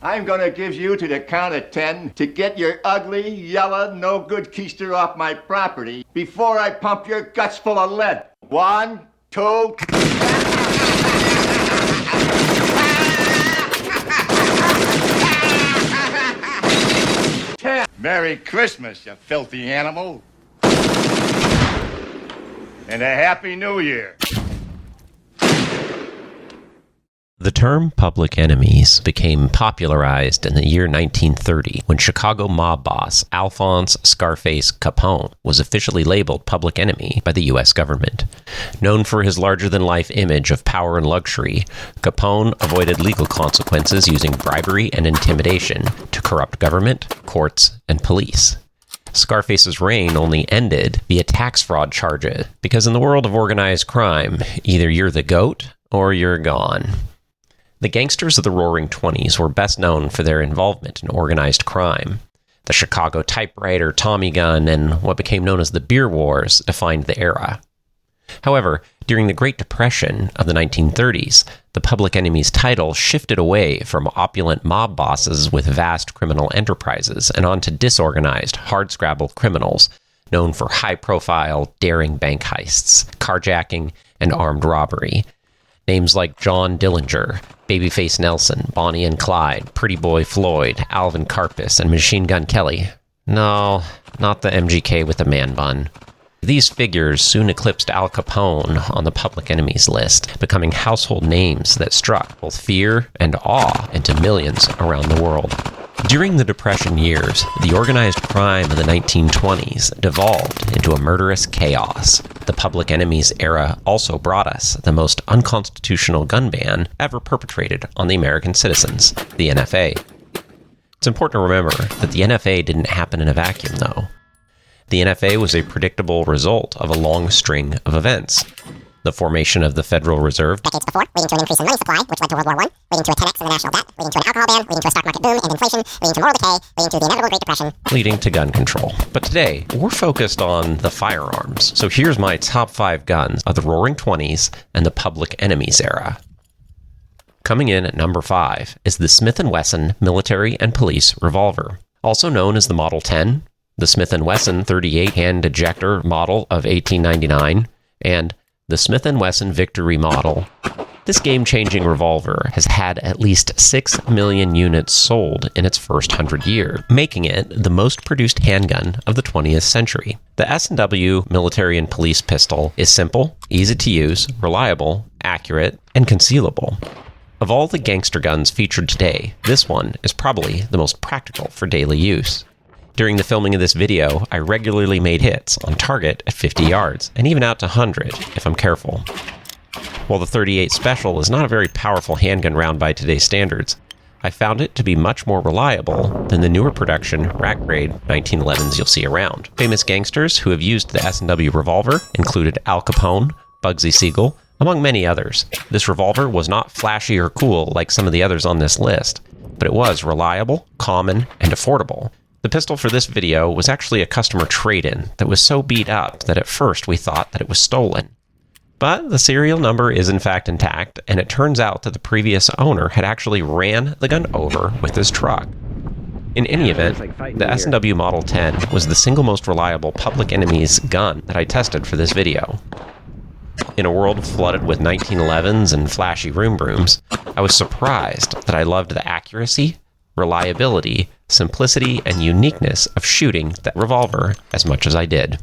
I'm gonna give you to the count of 10 to get your ugly, yellow, no-good keister off my property before I pump your guts full of lead. 1, 2... 10. Merry Christmas, you filthy animal. And a Happy New Year. The term public enemies became popularized in the year 1930 when Chicago mob boss Alphonse Scarface Capone was officially labeled public enemy by the U.S. government. Known for his larger-than-life image of power and luxury, Capone avoided legal consequences using bribery and intimidation to corrupt government, courts, and police. Scarface's reign only ended via tax fraud charges, because in the world of organized crime, either you're the GOAT or you're gone. The gangsters of the Roaring Twenties were best known for their involvement in organized crime. The Chicago typewriter, Tommy gun, and what became known as the Beer Wars defined the era. However, during the Great Depression of the 1930s, the public enemy's title shifted away from opulent mob bosses with vast criminal enterprises and onto disorganized, hardscrabble criminals known for high-profile, daring bank heists, carjacking, and armed robbery. Names like John Dillinger, Babyface Nelson, Bonnie and Clyde, Pretty Boy Floyd, Alvin Karpis, and Machine Gun Kelly. No, not the MGK with the man bun. These figures soon eclipsed Al Capone on the public enemies list, becoming household names that struck both fear and awe into millions around the world. During the Depression years, the organized crime of the 1920s devolved into a murderous chaos. The public enemies era also brought us the most unconstitutional gun ban ever perpetrated on the American citizens, the NFA. It's important to remember that the NFA didn't happen in a vacuum, though. The NFA was a predictable result of a long string of events. The formation of the Federal Reserve decades before, leading to an increase in money supply, which led to World War I, leading to a 10x in the national debt, leading to an alcohol ban, leading to a stock market boom and inflation, leading to moral decay, leading to the inevitable Great Depression, leading to gun control. But today, we're focused on the firearms. So here's my top 5 guns of the Roaring Twenties and the public enemies era. Coming in at number 5 is the Smith & Wesson military and police revolver. Also known as the Model 10, the Smith & Wesson 38 hand ejector model of 1899, and the Smith & Wesson Victory model. This game-changing revolver has had at least 6 million units sold in its first 100 years, making it the most produced handgun of the 20th century. The S&W military and police pistol is simple, easy to use, reliable, accurate, and concealable. Of all the gangster guns featured today, this one is probably the most practical for daily use. During the filming of this video, I regularly made hits on target at 50 yards, and even out to 100 if I'm careful. While the 38 Special is not a very powerful handgun round by today's standards, I found it to be much more reliable than the newer production rack-grade 1911s you'll see around. Famous gangsters who have used the S&W revolver included Al Capone, Bugsy Siegel, among many others. This revolver was not flashy or cool like some of the others on this list, but it was reliable, common, and affordable. The pistol for this video was actually a customer trade-in that was so beat up that at first we thought that it was stolen. But the serial number is in fact intact, and it turns out that the previous owner had actually ran the gun over with his truck. In any event, the S&W Model 10 was the single most reliable public enemies gun that I tested for this video. In a world flooded with 1911s and flashy Room Brooms, I was surprised that I loved the accuracy, reliability, simplicity, and uniqueness of shooting that revolver as much as I did.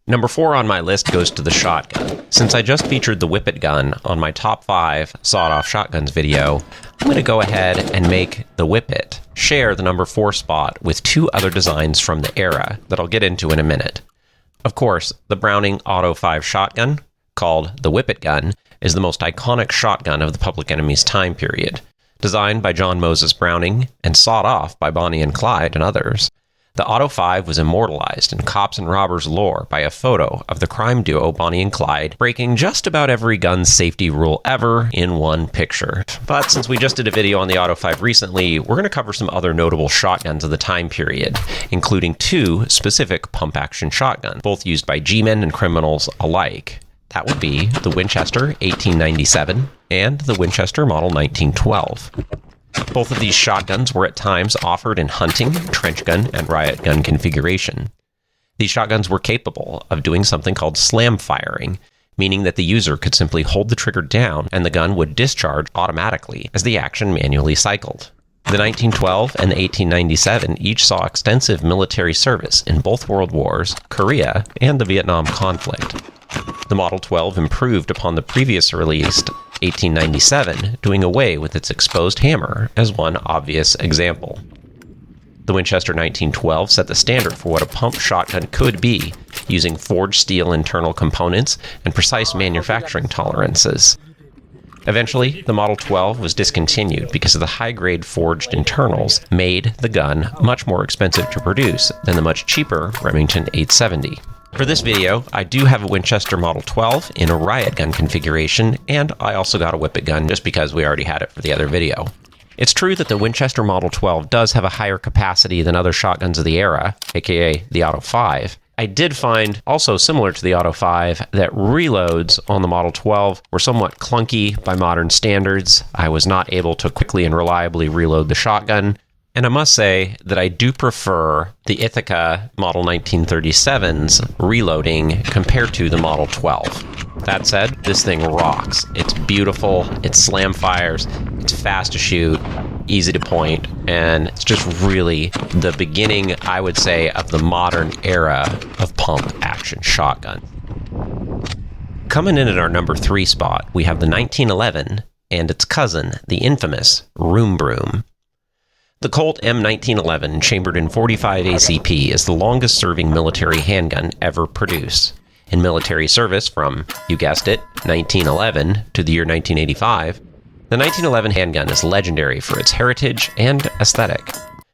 Number 4 on my list goes to the shotgun. Since I just featured the Whippet gun on my top 5 sawed-off shotguns video, I'm going to go ahead and make the Whippet share the number 4 spot with 2 other designs from the era that I'll get into in a minute. Of course, the Browning Auto 5 shotgun, called the Whippet gun, is the most iconic shotgun of the public enemy's time period. Designed by John Moses Browning and sawed off by Bonnie and Clyde and others, the Auto 5 was immortalized in cops and robbers lore by a photo of the crime duo Bonnie and Clyde breaking just about every gun safety rule ever in one picture. But since we just did a video on the Auto 5 recently, we're going to cover some other notable shotguns of the time period, including 2 specific pump-action shotguns, both used by G-men and criminals alike. That would be the Winchester 1897 and the Winchester Model 1912. Both of these shotguns were at times offered in hunting, trench gun, and riot gun configuration. These shotguns were capable of doing something called slam firing, meaning that the user could simply hold the trigger down and the gun would discharge automatically as the action manually cycled. The 1912 and the 1897 each saw extensive military service in both World Wars, Korea, and the Vietnam conflict. The Model 12 improved upon the previous released 1897, doing away with its exposed hammer as one obvious example. The Winchester 1912 set the standard for what a pump shotgun could be, using forged steel internal components and precise manufacturing tolerances. Eventually, the Model 12 was discontinued because of the high-grade forged internals made the gun much more expensive to produce than the much cheaper Remington 870. For this video, I do have a Winchester Model 12 in a riot gun configuration, and I also got a whippet gun just because we already had it for the other video. It's true that the Winchester Model 12 does have a higher capacity than other shotguns of the era, aka the Auto 5. I did find, also similar to the Auto 5, that reloads on the Model 12 were somewhat clunky by modern standards. I was not able to quickly and reliably reload the shotgun. And I must say that I do prefer the Ithaca Model 1937's reloading compared to the Model 12. That said, this thing rocks. It's beautiful, it slam fires, it's fast to shoot, easy to point, and it's just really the beginning, I would say, of the modern era of pump action shotgun. Coming in at our number 3 spot, we have the 1911 and its cousin, the infamous Room Broom. The Colt M1911, chambered in .45 ACP, is the longest-serving military handgun ever produced. In military service from, you guessed it, 1911 to the year 1985, the 1911 handgun is legendary for its heritage and aesthetic.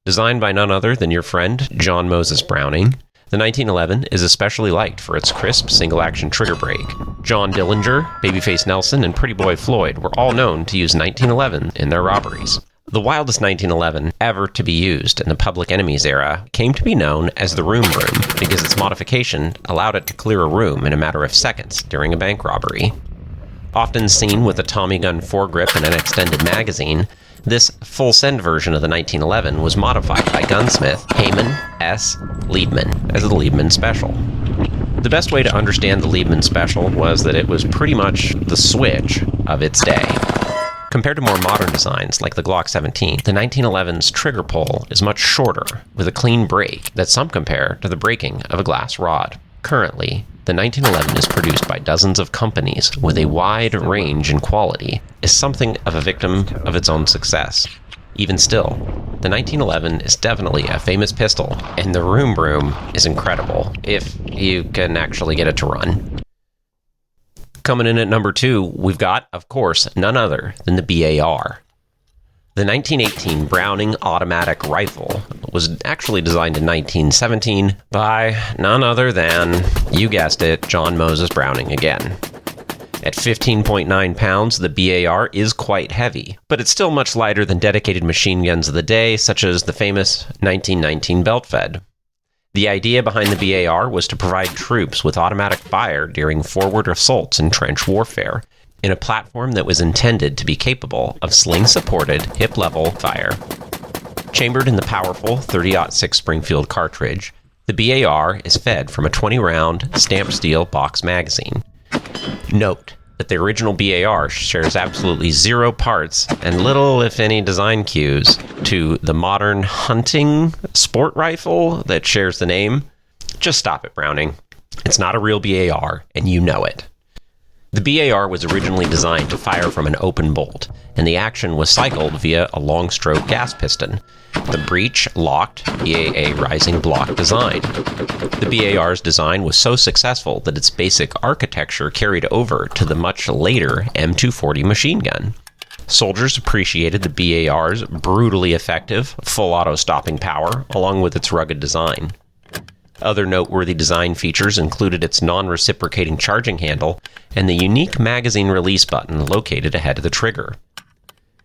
Designed by none other than your friend John Moses Browning, the 1911 is especially liked for its crisp single-action trigger break. John Dillinger, Babyface Nelson, and Pretty Boy Floyd were all known to use 1911 in their robberies. The wildest 1911 ever to be used in the Public Enemies era came to be known as the Room Broom because its modification allowed it to clear a room in a matter of seconds during a bank robbery. Often seen with a Tommy gun foregrip and an extended magazine, this full-send version of the 1911 was modified by gunsmith Hayman S. Liebman as the Liebman Special. The best way to understand the Liebman Special was that it was pretty much the Switch of its day. Compared to more modern designs like the Glock 17, the 1911's trigger pull is much shorter, with a clean break that some compare to the breaking of a glass rod. Currently, the 1911 is produced by dozens of companies with a wide range in quality, is something of a victim of its own success. Even still, the 1911 is definitely a famous pistol, and the Room Broom is incredible, if you can actually get it to run. Coming in at number 2, we've got, of course, none other than the BAR. The 1918 Browning automatic rifle was actually designed in 1917 by none other than, you guessed it, John Moses Browning again. At 15.9 pounds, the BAR is quite heavy, but it's still much lighter than dedicated machine guns of the day, such as the famous 1919 Belt-Fed. The idea behind the BAR was to provide troops with automatic fire during forward assaults in trench warfare, in a platform that was intended to be capable of sling-supported, hip-level fire. Chambered in the powerful .30-06 Springfield cartridge, the BAR is fed from a 20-round stamped steel box magazine. Note that the original BAR shares absolutely zero parts and little, if any, design cues to the modern hunting sport rifle that shares the name. Just stop it, Browning. It's not a real BAR, and you know it. The BAR was originally designed to fire from an open bolt, and the action was cycled via a long-stroke gas piston. The breech-locked BAA rising block design. The BAR's design was so successful that its basic architecture carried over to the much later M240 machine gun. Soldiers appreciated the BAR's brutally effective, full auto-stopping power, along with its rugged design. Other noteworthy design features included its non-reciprocating charging handle and the unique magazine release button located ahead of the trigger.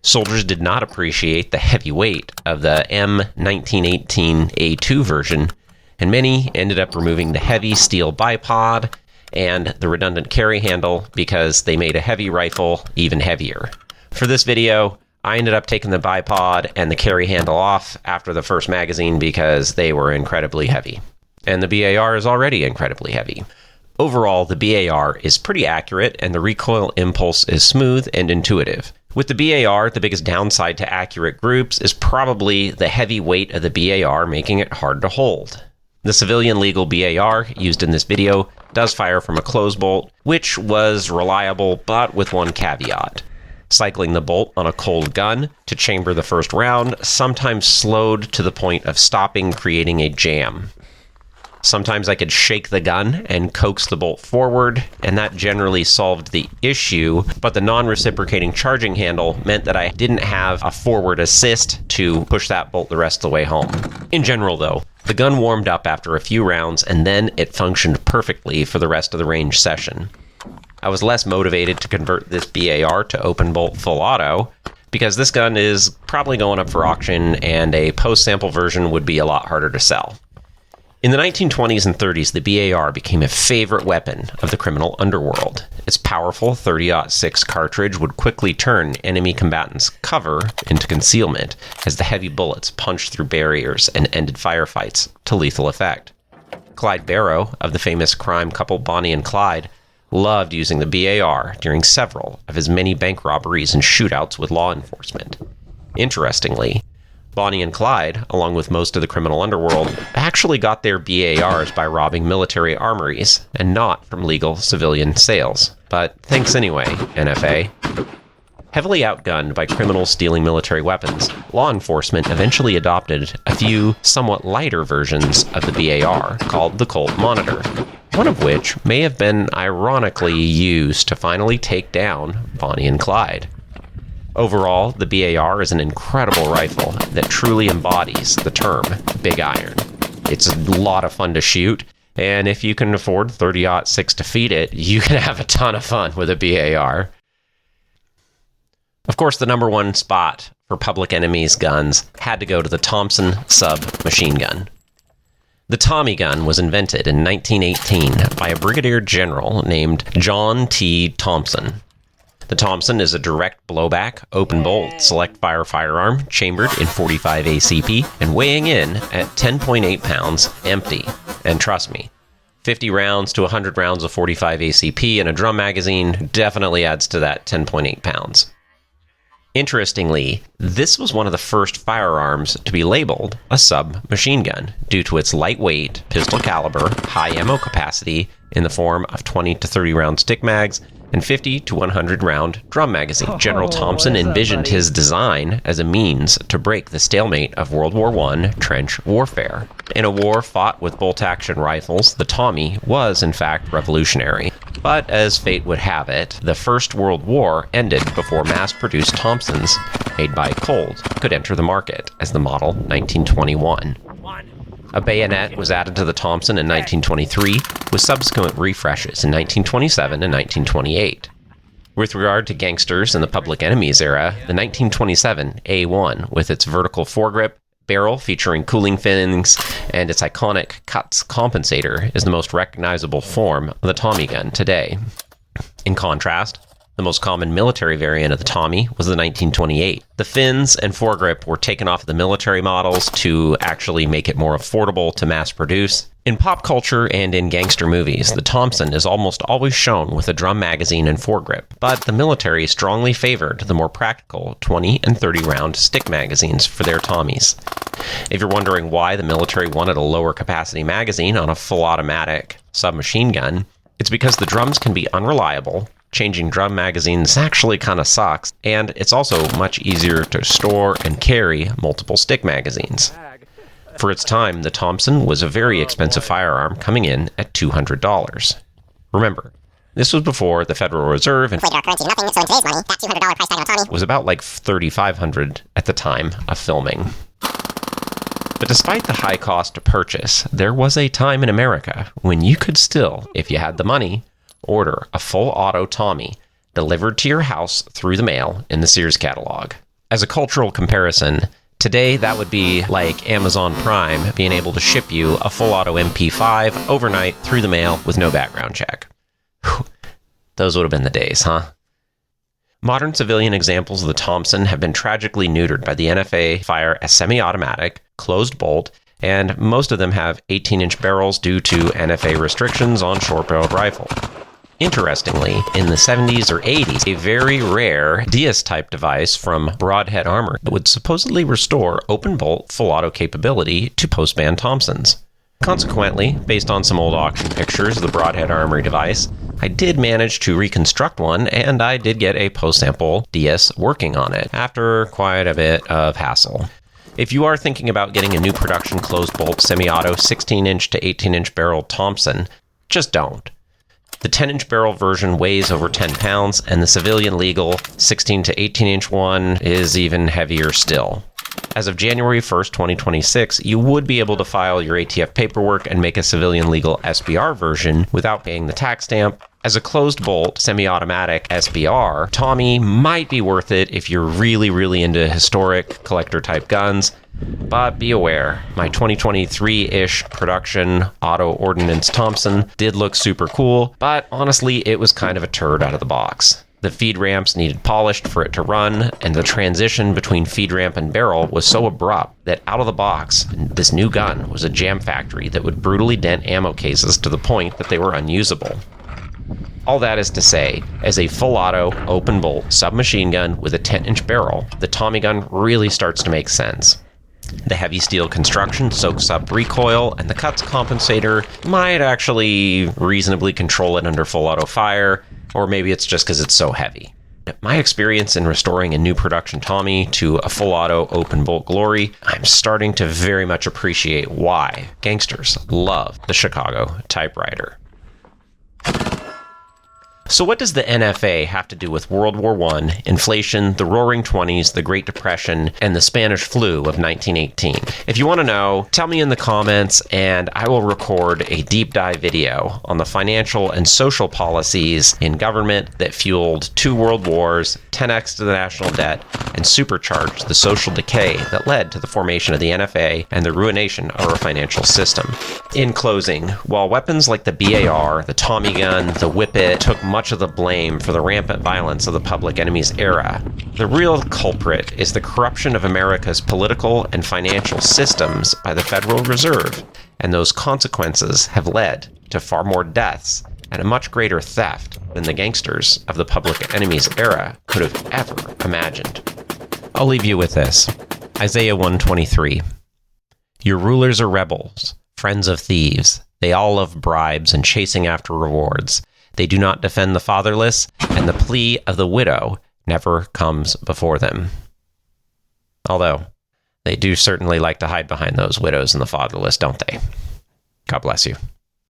Soldiers did not appreciate the heavy weight of the M1918A2 version, and many ended up removing the heavy steel bipod and the redundant carry handle because they made a heavy rifle even heavier. For this video, I ended up taking the bipod and the carry handle off after the first magazine because they were incredibly heavy. And the BAR is already incredibly heavy. Overall, the BAR is pretty accurate and the recoil impulse is smooth and intuitive. With the BAR, the biggest downside to accurate groups is probably the heavy weight of the BAR, making it hard to hold. The civilian legal BAR used in this video does fire from a closed bolt, which was reliable, but with one caveat. Cycling the bolt on a cold gun to chamber the first round sometimes slowed to the point of stopping, creating a jam. Sometimes I could shake the gun and coax the bolt forward, and that generally solved the issue, but the non-reciprocating charging handle meant that I didn't have a forward assist to push that bolt the rest of the way home. In general, though, the gun warmed up after a few rounds, and then it functioned perfectly for the rest of the range session. I was less motivated to convert this BAR to open bolt full auto, because this gun is probably going up for auction, and a post-sample version would be a lot harder to sell. In the 1920s and 30s, the BAR became a favorite weapon of the criminal underworld. Its powerful 30-06 cartridge would quickly turn enemy combatants' cover into concealment as the heavy bullets punched through barriers and ended firefights to lethal effect. Clyde Barrow, of the famous crime couple Bonnie and Clyde, loved using the BAR during several of his many bank robberies and shootouts with law enforcement. Interestingly, Bonnie and Clyde, along with most of the criminal underworld, actually got their BARs by robbing military armories and not from legal civilian sales. But thanks anyway, NFA. Heavily outgunned by criminals stealing military weapons, law enforcement eventually adopted a few somewhat lighter versions of the BAR called the Colt Monitor, one of which may have been ironically used to finally take down Bonnie and Clyde. Overall, the BAR is an incredible rifle that truly embodies the term big iron. It's a lot of fun to shoot, and if you can afford 30-06 to feed it, you can have a ton of fun with a BAR. Of course, the number one spot for Public Enemy's guns had to go to the Thompson submachine gun. The Tommy gun was invented in 1918 by a brigadier general named John T. Thompson. The Thompson is a direct blowback, open bolt, select fire firearm, chambered in 45 ACP, and weighing in at 10.8 pounds empty. And trust me, 50 rounds to 100 rounds of 45 ACP in a drum magazine definitely adds to that 10.8 pounds. Interestingly, this was one of the first firearms to be labeled a submachine gun due to its lightweight, pistol caliber, high ammo capacity in the form of 20 to 30 round stick mags and 50 to 100 round drum magazine. General Thompson envisioned his design as a means to break the stalemate of World War I trench warfare. In a war fought with bolt-action rifles, the Tommy was in fact revolutionary. But as fate would have it, the First World War ended before mass-produced Thompsons, made by Colt, could enter the market as the model 1921. A bayonet was added to the Thompson in 1923, with subsequent refreshes in 1927 and 1928. With regard to gangsters in the Public Enemy's era, the 1927 A1, with its vertical foregrip, barrel featuring cooling fins, and its iconic cuts compensator, is the most recognizable form of the Tommy gun today. In contrast, the most common military variant of the Tommy was the 1928. The fins and foregrip were taken off of the military models to actually make it more affordable to mass produce. In pop culture and in gangster movies, the Thompson is almost always shown with a drum magazine and foregrip, but the military strongly favored the more practical 20 and 30 round stick magazines for their Tommies. If you're wondering why the military wanted a lower capacity magazine on a full automatic submachine gun, it's because the drums can be unreliable, changing drum magazines actually kind of sucks, and it's also much easier to store and carry multiple stick magazines. For its time, the Thompson was a very expensive firearm, coming in at $200. Remember, this was before the Federal Reserve and Inflated our currency to nothing, so in today's money, that $200 price tag on a Tommy was about like $3,500 at the time of filming. But despite the high cost to purchase, there was a time in America when you could still, if you had the money, order a full auto Tommy delivered to your house through the mail in the Sears catalog. As a cultural comparison, today that would be like Amazon Prime being able to ship you a full auto MP5 overnight through the mail with no background check. Whew. Those would have been the days, huh? Modern civilian examples of the Thompson have been tragically neutered by the NFA fire as semi-automatic, closed bolt, and most of them have 18-inch barrels due to NFA restrictions on short-barreled rifle. Interestingly, in the 70s or 80s, a very rare Diaz-type device from Broadhead Armor would supposedly restore open-bolt full-auto capability to post-ban Thompsons. Consequently, based on some old auction pictures of the Broadhead Armory device, I did manage to reconstruct one, and I did get a post-sample DS working on it, after quite a bit of hassle. If you are thinking about getting a new production closed-bolt semi-auto 16-inch to 18-inch barrel Thompson, just don't. The 10-inch barrel version weighs over 10 pounds, and the civilian legal 16 to 18-inch one is even heavier still. As of January 1st, 2026, you would be able to file your ATF paperwork and make a civilian legal SBR version without paying the tax stamp. As a closed-bolt, semi-automatic SBR, Tommy might be worth it if you're really into historic collector-type guns. But be aware, my 2023-ish production auto ordnance Thompson did look super cool, but honestly, it was kind of a turd out of the box. The feed ramps needed polished for it to run, and the transition between feed ramp and barrel was so abrupt that out of the box, this new gun was a jam factory that would brutally dent ammo cases to the point that they were unusable. All that is to say, as a full-auto, open-bolt submachine gun with a 10-inch barrel, the Tommy gun really starts to make sense. The heavy steel construction soaks up recoil, and the cuts compensator might actually reasonably control it under full-auto fire, or maybe it's just because it's so heavy. My experience in restoring a new production Tommy to a full-auto open-bolt glory, I'm starting to very much appreciate why gangsters love the Chicago typewriter. So what does the NFA have to do with World War I, inflation, the Roaring Twenties, the Great Depression, and the Spanish flu of 1918? If you want to know, tell me in the comments, and I will record a deep dive video on the financial and social policies in government that fueled 2 world wars, 10x to the national debt, and supercharged the social decay that led to the formation of the NFA and the ruination of our financial system. In closing, while weapons like the BAR, the Tommy gun, the Whippet took much of the blame for the rampant violence of the Public Enemies era, the real culprit is the corruption of America's political and financial systems by the Federal Reserve, and those consequences have led to far more deaths and a much greater theft than the gangsters of the Public Enemies era could have ever imagined. I'll leave you with this. Isaiah 1:23. Your rulers are rebels, friends of thieves. They all love bribes and chasing after rewards. They do not defend the fatherless, and the plea of the widow never comes before them. Although, they do certainly like to hide behind those widows and the fatherless, don't they? God bless you.